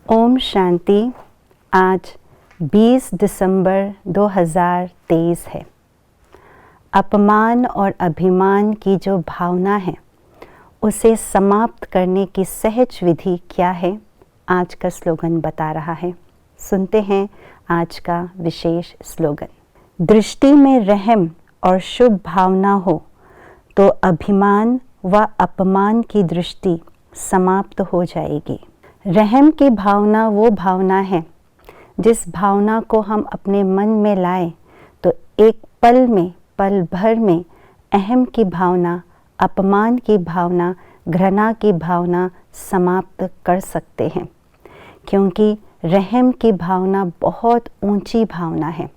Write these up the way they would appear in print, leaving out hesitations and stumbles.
ओम शांति। आज 20 दिसंबर 2023 है। अपमान और अभिमान की जो भावना है उसे समाप्त करने की सहज विधि क्या है, आज का स्लोगन बता रहा है। सुनते हैं आज का विशेष स्लोगन। दृष्टि में रहम और शुभ भावना हो तो अभिमान व अपमान की दृष्टि समाप्त हो जाएगी। रहम की भावना वो भावना है जिस भावना को हम अपने मन में लाएं तो एक पल भर में अहम की भावना, अपमान की भावना, घृणा की भावना समाप्त कर सकते हैं। क्योंकि रहम की भावना बहुत ऊंची भावना है।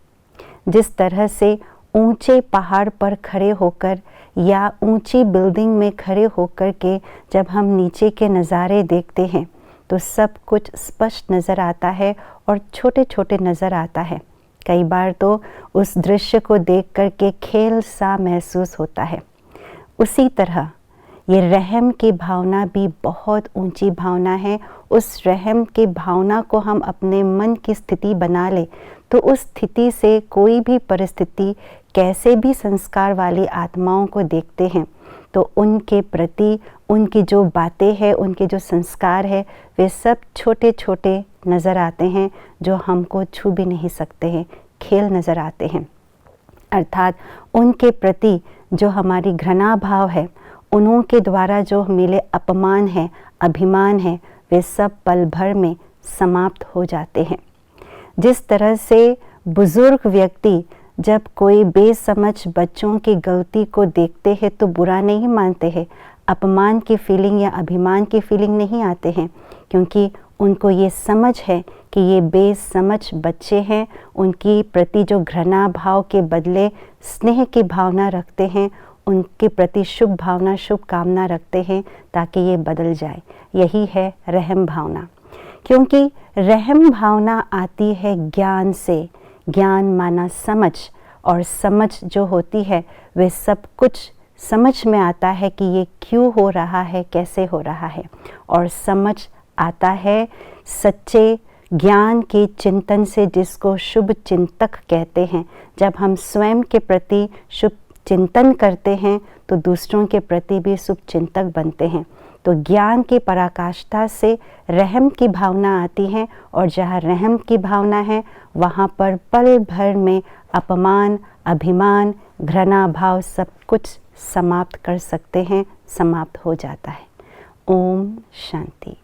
जिस तरह से ऊंचे पहाड़ पर खड़े होकर या ऊंची बिल्डिंग में खड़े होकर के जब हम नीचे के नज़ारे देखते हैं तो सब कुछ स्पष्ट नज़र आता है और छोटे छोटे नज़र आता है। कई बार तो उस दृश्य को देख कर के खेल सा महसूस होता है। उसी तरह ये रहम की भावना भी बहुत ऊंची भावना है। उस रहम की भावना को हम अपने मन की स्थिति बना ले तो उस स्थिति से कोई भी परिस्थिति, कैसे भी संस्कार वाली आत्माओं को देखते हैं तो उनके प्रति उनकी जो बातें हैं, उनके जो संस्कार है, वे सब छोटे छोटे नज़र आते हैं जो हमको छू भी नहीं सकते हैं, खेल नज़र आते हैं। अर्थात उनके प्रति जो हमारी घृणा भाव है, उनके द्वारा जो मिले अपमान है, अभिमान है, वे सब पल भर में समाप्त हो जाते हैं। जिस तरह से बुज़ुर्ग व्यक्ति जब कोई बेसमझ बच्चों की गलती को देखते हैं तो बुरा नहीं मानते हैं, अपमान की फीलिंग या अभिमान की फीलिंग नहीं आते हैं, क्योंकि उनको ये समझ है कि ये बेसमझ बच्चे हैं। उनकी प्रति जो घृणा भाव के बदले स्नेह की भावना रखते हैं, उनके प्रति शुभ भावना, शुभ कामना रखते हैं ताकि ये बदल जाए। यही है रहम भावना। क्योंकि रहम भावना आती है ज्ञान से। ज्ञान माना समझ, और समझ जो होती है वे सब कुछ समझ में आता है कि ये क्यों हो रहा है, कैसे हो रहा है। और समझ आता है सच्चे ज्ञान के चिंतन से, जिसको शुभ चिंतक कहते हैं। जब हम स्वयं के प्रति शुभ चिंतन करते हैं तो दूसरों के प्रति भी शुभ चिंतक बनते हैं। तो ज्ञान की पराकाष्ठा से रहम की भावना आती है, और जहाँ रहम की भावना है वहाँ पर पल भर में अपमान, अभिमान, घृणा भाव सब कुछ समाप्त कर सकते हैं, समाप्त हो जाता है। ओम शांति।